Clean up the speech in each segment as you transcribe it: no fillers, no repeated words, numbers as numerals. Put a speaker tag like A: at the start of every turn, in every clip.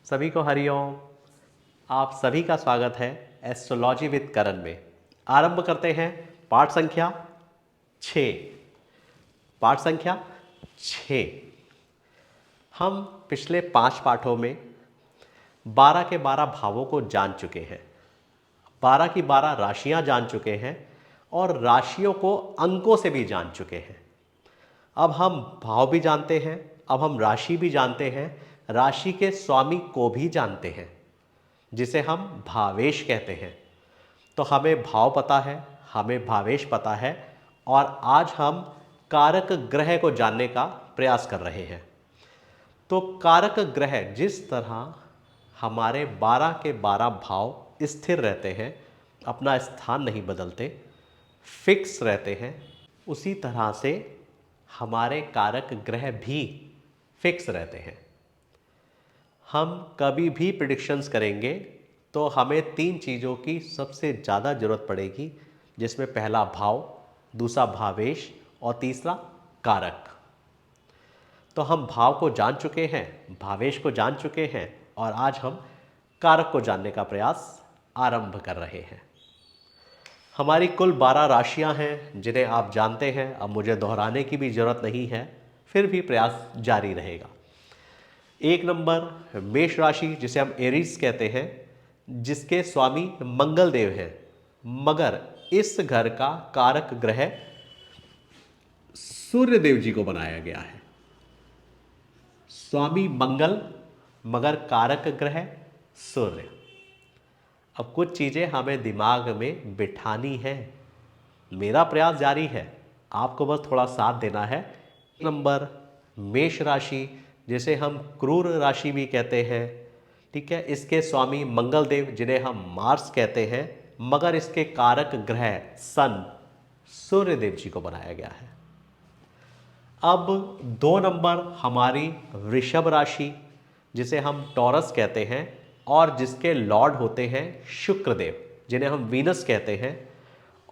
A: सभी को हरिओम। आप सभी का स्वागत है एस्ट्रोलॉजी विद करण में। आरंभ करते हैं पाठ संख्या 6। पाठ संख्या 6। हम पिछले 5 पाठों में 12 के 12 भावों को जान चुके हैं, 12 की 12 राशियां जान चुके हैं और राशियों को अंकों से भी जान चुके हैं। अब हम भाव भी जानते हैं, अब हम राशि भी जानते हैं, राशि के स्वामी को भी जानते हैं जिसे हम भावेश कहते हैं। तो हमें भाव पता है, हमें भावेश पता है और आज हम कारक ग्रह को जानने का प्रयास कर रहे हैं। तो कारक ग्रह जिस तरह हमारे 12 के 12 भाव स्थिर रहते हैं, अपना स्थान नहीं बदलते, फिक्स रहते हैं, उसी तरह से हमारे कारक ग्रह भी फिक्स रहते हैं। हम कभी भी प्रेडिक्शंस करेंगे तो हमें 3 चीज़ों की सबसे ज़्यादा ज़रूरत पड़ेगी, जिसमें पहला भाव, दूसरा भावेश और तीसरा कारक। तो हम भाव को जान चुके हैं, भावेश को जान चुके हैं और आज हम कारक को जानने का प्रयास आरंभ कर रहे हैं। हमारी कुल 12 राशियां हैं जिन्हें आप जानते हैं, अब मुझे दोहराने की भी ज़रूरत नहीं है, फिर भी प्रयास जारी रहेगा। 1 नंबर मेष राशि, जिसे हम एरीज कहते हैं, जिसके स्वामी मंगल देव हैं, मगर इस घर का कारक ग्रह सूर्य देव जी को बनाया गया है। स्वामी मंगल मगर कारक ग्रह सूर्य। अब कुछ चीज़ें हमें दिमाग में बिठानी है, मेरा प्रयास जारी है, आपको बस थोड़ा साथ देना है। 1 नंबर मेष राशि, जिसे हम क्रूर राशि भी कहते हैं, ठीक है, इसके स्वामी मंगल देव जिन्हें हम मार्स कहते हैं, मगर इसके कारक ग्रह सन सूर्य देव जी को बनाया गया है। अब 2 नंबर हमारी वृषभ राशि, जिसे हम टॉरस कहते हैं और जिसके लॉर्ड होते हैं शुक्र देव, जिन्हें हम वीनस कहते हैं।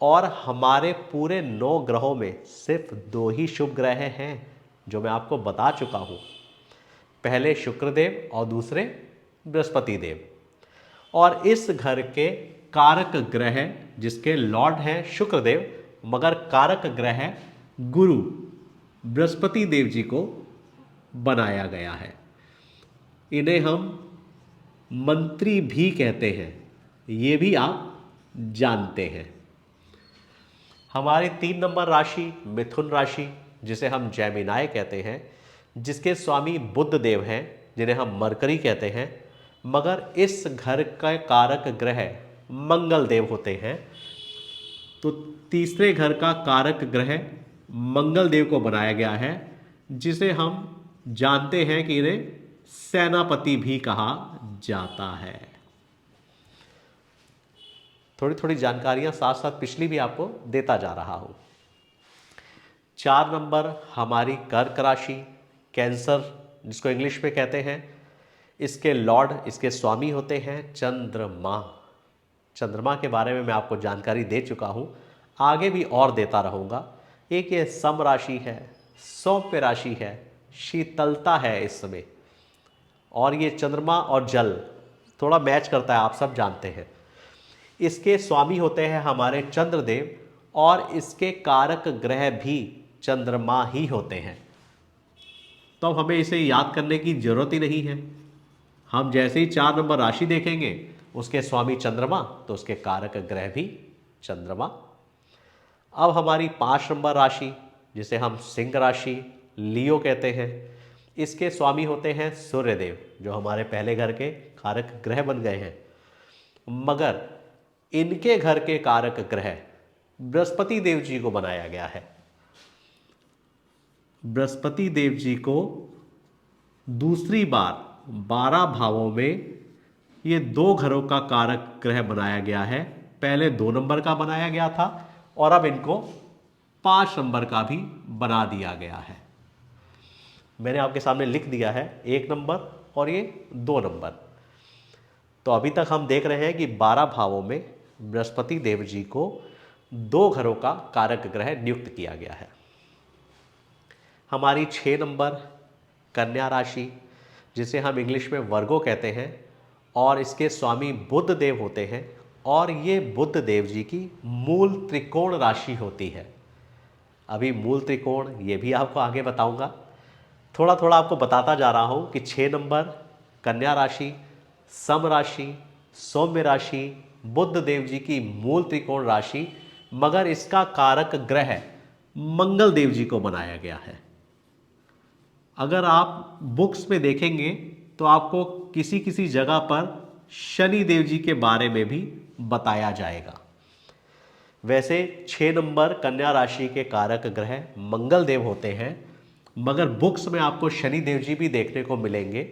A: और हमारे पूरे 9 ग्रहों में सिर्फ 2 ही शुभ ग्रह हैं जो मैं आपको बता चुका हूँ, पहले शुक्रदेव और दूसरे बृहस्पति देव। और इस घर के कारक ग्रह जिसके लॉर्ड हैं शुक्रदेव मगर कारक ग्रह गुरु बृहस्पति देव जी को बनाया गया है। इन्हें हम मंत्री भी कहते हैं, ये भी आप जानते हैं। हमारी 3 नंबर राशि मिथुन राशि, जिसे हम जेमिनाई कहते हैं, जिसके स्वामी बुध देव हैं, जिन्हें हम मरकरी कहते हैं, मगर इस घर का कारक ग्रह मंगल देव होते हैं। तो तीसरे घर का कारक ग्रह मंगल देव को बनाया गया है, जिसे हम जानते हैं कि इन्हें सेनापति भी कहा जाता है। थोड़ी थोड़ी जानकारियां साथ साथ पिछली भी आपको देता जा रहा हूं। 4 नंबर हमारी कर्क राशि, कैंसर जिसको इंग्लिश में कहते हैं, इसके लॉर्ड, इसके स्वामी होते हैं चंद्रमा। चंद्रमा के बारे में मैं आपको जानकारी दे चुका हूं, आगे भी और देता रहूंगा। एक ये सम राशि है, सौम्य राशि है, शीतलता है इस समय, और ये चंद्रमा और जल थोड़ा मैच करता है, आप सब जानते हैं। इसके स्वामी होते हैं हमारे चंद्रदेव और इसके कारक ग्रह भी चंद्रमा ही होते हैं। तो अब हमें इसे याद करने की जरूरत ही नहीं है। हम जैसे ही 4 नंबर राशि देखेंगे, उसके स्वामी चंद्रमा तो उसके कारक ग्रह भी चंद्रमा। अब हमारी 5 नंबर राशि, जिसे हम सिंह राशि लियो कहते हैं, इसके स्वामी होते हैं सूर्यदेव, जो हमारे पहले घर के कारक ग्रह बन गए हैं, मगर इनके घर के कारक ग्रह बृहस्पति देव जी को बनाया गया है। बृहस्पति देव जी को दूसरी बार 12 भावों में ये 2 घरों का कारक ग्रह बनाया गया है। पहले 2 नंबर का बनाया गया था और अब इनको 5 नंबर का भी बना दिया गया है। मैंने आपके सामने लिख दिया है 1 नंबर और ये 2 नंबर। तो अभी तक हम देख रहे हैं कि 12 भावों में बृहस्पति देव जी को 2 घरों का कारक ग्रह नियुक्त किया गया है। हमारी 6 नंबर कन्या राशि, जिसे हम इंग्लिश में वर्गो कहते हैं, और इसके स्वामी बुध देव होते हैं, और ये बुध देव जी की मूल त्रिकोण राशि होती है। अभी मूल त्रिकोण ये भी आपको आगे बताऊंगा, थोड़ा थोड़ा आपको बताता जा रहा हूँ कि 6 नंबर कन्या राशि, सम राशि, सौम्य राशि, बुध देव जी की मूल त्रिकोण राशि, मगर इसका कारक ग्रह मंगल देव जी को बनाया गया है। अगर आप बुक्स में देखेंगे तो आपको किसी किसी जगह पर शनि देव जी के बारे में भी बताया जाएगा। वैसे 6 नंबर कन्या राशि के कारक ग्रह मंगल देव होते हैं, मगर बुक्स में आपको शनि देव जी भी देखने को मिलेंगे,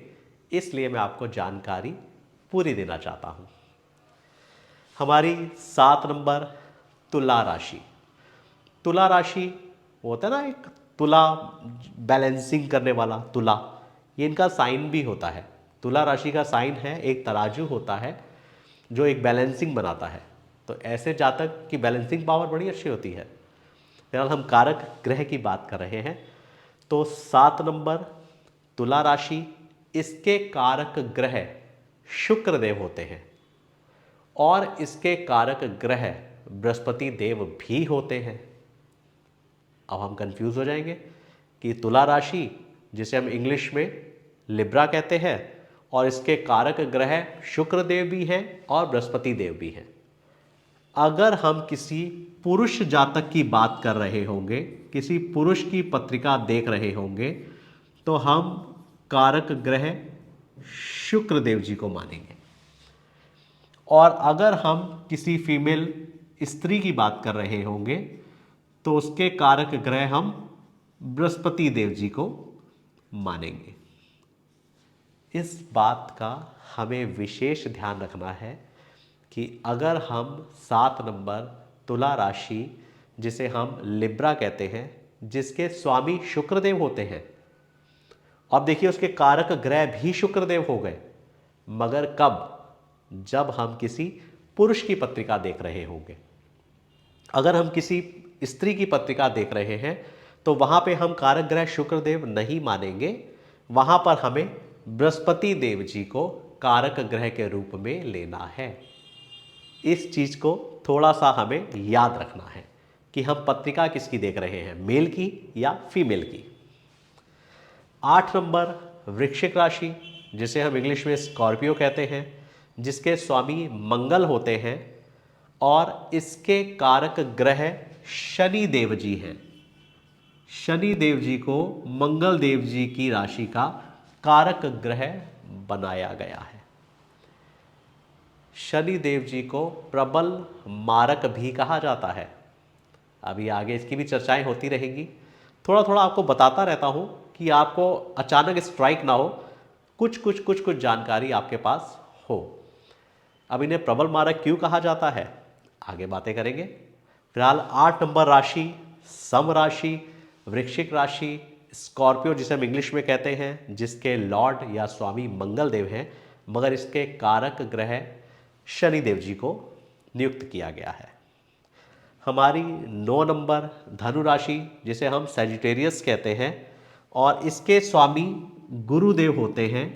A: इसलिए मैं आपको जानकारी पूरी देना चाहता हूं। हमारी 7 नंबर तुला राशि। तुला राशि होता है ना, एक तुला बैलेंसिंग करने वाला तुला, ये इनका साइन भी होता है। तुला राशि का साइन है, एक तराजू होता है जो एक बैलेंसिंग बनाता है। तो ऐसे जातक की बैलेंसिंग पावर बड़ी अच्छी होती है। फिलहाल हम कारक ग्रह की बात कर रहे हैं। तो 7 नंबर तुला राशि, इसके कारक ग्रह शुक्र देव होते हैं, और इसके कारक ग्रह बृहस्पति देव भी होते हैं। अब हम कंफ्यूज हो जाएंगे कि तुला राशि, जिसे हम इंग्लिश में लिब्रा कहते हैं, और इसके कारक ग्रह शुक्र देव भी हैं और बृहस्पति देव भी हैं। अगर हम किसी पुरुष जातक की बात कर रहे होंगे, किसी पुरुष की पत्रिका देख रहे होंगे, तो हम कारक ग्रह शुक्र देव जी को मानेंगे। और अगर हम किसी फीमेल स्त्री की बात कर रहे होंगे तो उसके कारक ग्रह हम बृहस्पति देव जी को मानेंगे। इस बात का हमें विशेष ध्यान रखना है कि अगर हम 7 नंबर तुला राशि, जिसे हम लिब्रा कहते हैं, जिसके स्वामी शुक्रदेव होते हैं, अब देखिए उसके कारक ग्रह भी शुक्रदेव हो गए, मगर कब? जब हम किसी पुरुष की पत्रिका देख रहे होंगे। अगर हम किसी स्त्री की पत्रिका देख रहे हैं तो वहां पे हम कारक ग्रह शुक्रदेव नहीं मानेंगे, वहां पर हमें बृहस्पति देव जी को कारक ग्रह के रूप में लेना है। इस चीज को थोड़ा सा हमें याद रखना है कि हम पत्रिका किसकी देख रहे हैं, मेल की या फीमेल की। 8 नंबर वृश्चिक राशि, जिसे हम इंग्लिश में स्कॉर्पियो कहते हैं, जिसके स्वामी मंगल होते हैं, और इसके कारक ग्रह शनि देव जी हैं। शनि देव जी को मंगल देव जी की राशि का कारक ग्रह बनाया गया है। शनि देव जी को प्रबल मारक भी कहा जाता है। अभी आगे इसकी भी चर्चाएं होती रहेंगी। थोड़ा थोड़ा आपको बताता रहता हूं कि आपको अचानक स्ट्राइक ना हो, कुछ जानकारी आपके पास हो। अब इन्हें प्रबल मारक क्यों कहा जाता है, आगे बातें करेंगे। फिलहाल 8 नंबर राशि सम राशि, वृश्चिक राशि, स्कॉर्पियो जिसे हम इंग्लिश में कहते हैं, जिसके लॉर्ड या स्वामी मंगल देव हैं, मगर इसके कारक ग्रह शनि देव जी को नियुक्त किया गया है। हमारी 9 नंबर धनु राशि, जिसे हम सैजिटेरियस कहते हैं, और इसके स्वामी गुरुदेव होते हैं।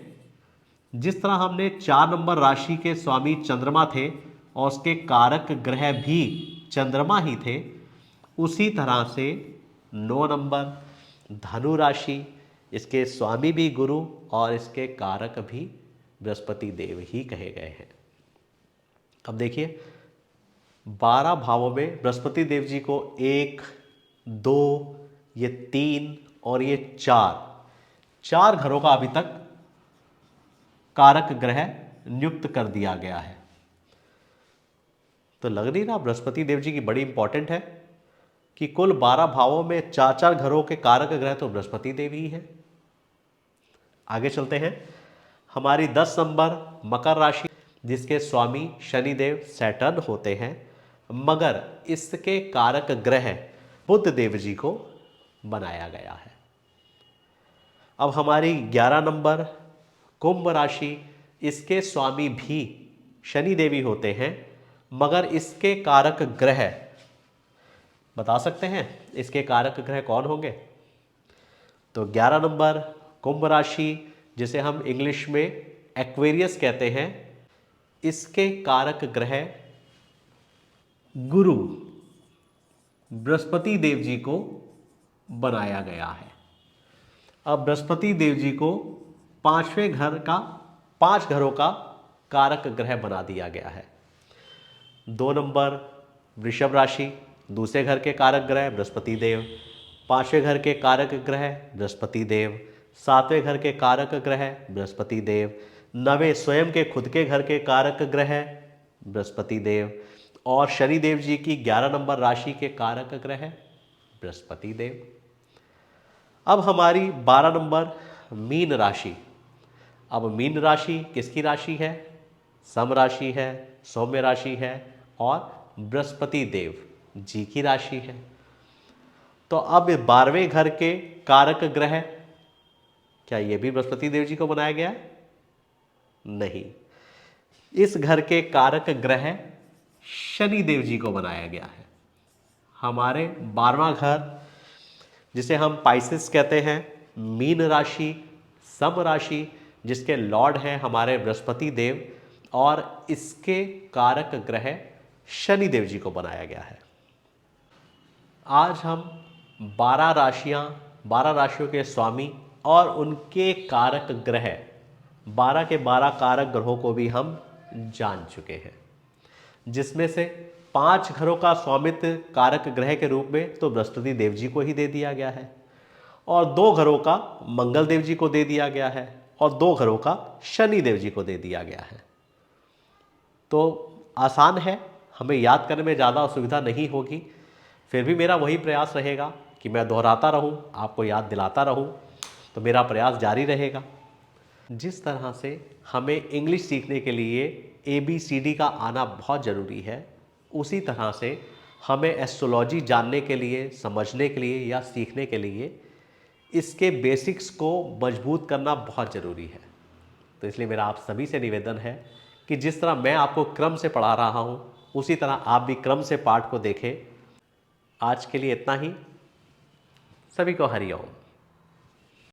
A: जिस तरह हमने 4 नंबर राशि के स्वामी चंद्रमा थे और उसके कारक ग्रह भी चंद्रमा ही थे, उसी तरह से 9 नंबर धनु राशि, इसके स्वामी भी गुरु और इसके कारक भी बृहस्पति देव ही कहे गए हैं। अब देखिए 12 भावों में बृहस्पति देव जी को 1, 2, ये 3 और ये 4 घरों का अभी तक कारक ग्रह नियुक्त कर दिया गया है। तो लग नहीं रहा बृहस्पति देव जी की बड़ी इंपॉर्टेंट है कि कुल 12 भावों में 4 घरों के कारक ग्रह तो बृहस्पति देव ही है। आगे चलते हैं। हमारी 10 नंबर मकर राशि, जिसके स्वामी शनिदेव सैटर्न होते हैं, मगर इसके कारक ग्रह बुध देव जी को बनाया गया है। अब हमारी 11 नंबर कुंभ राशि, इसके स्वामी भी शनि देवी होते हैं, मगर इसके कारक ग्रह बता सकते हैं इसके कारक ग्रह कौन होंगे? तो 11 नंबर कुंभ राशि, जिसे हम इंग्लिश में एक्वेरियस कहते हैं, इसके कारक ग्रह गुरु बृहस्पति देव जी को बनाया गया है। अब बृहस्पति देव जी को 5 घरों का कारक ग्रह बना दिया गया है। 2 नंबर वृषभ राशि, दूसरे घर के कारक ग्रह बृहस्पति देव, 5वें घर के कारक ग्रह बृहस्पति देव, 7वें घर के कारक ग्रह बृहस्पति देव, 9वें स्वयं के खुद के घर के कारक ग्रह बृहस्पति देव, और शनि देव जी की 11 नंबर राशि के कारक ग्रह बृहस्पति देव। अब हमारी 12 नंबर मीन राशि। अब मीन राशि किसकी राशि है? सम राशि है, सौम्य राशि है और बृहस्पति देव जी की राशि है। तो अब 12वें घर के कारक ग्रह, क्या ये भी बृहस्पति देव जी को बनाया गया है? नहीं, इस घर के कारक ग्रह शनि देव जी को बनाया गया है। हमारे 12वां घर, जिसे हम पाइसेस कहते हैं, मीन राशि, सम राशि, जिसके लॉर्ड हैं हमारे बृहस्पति देव, और इसके कारक ग्रह शनि देव जी को बनाया गया है। आज हम 12 राशियों के स्वामी और उनके कारक ग्रह, 12 के 12 कारक ग्रहों को भी हम जान चुके हैं, जिसमें से 5 घरों का स्वामित्व कारक ग्रह के रूप में तो बृहस्पति देव जी को ही दे दिया गया है, और 2 घरों का मंगल देव जी को दे दिया गया है, और 2 घरों का शनि देव जी को दे दिया गया है। तो आसान है, हमें याद करने में ज़्यादा असुविधा नहीं होगी। फिर भी मेरा वही प्रयास रहेगा कि मैं दोहराता रहूं, आपको याद दिलाता रहूं, तो मेरा प्रयास जारी रहेगा। जिस तरह से हमें इंग्लिश सीखने के लिए ABCD का आना बहुत ज़रूरी है, उसी तरह से हमें एस्ट्रोलॉजी जानने के लिए, समझने के लिए या सीखने के लिए इसके बेसिक्स को मजबूत करना बहुत ज़रूरी है। तो इसलिए मेरा आप सभी से निवेदन है कि जिस तरह मैं आपको क्रम से पढ़ा रहा हूँ, उसी तरह आप भी क्रम से पाठ को देखें। आज के लिए इतना ही। सभी को हरि ओम।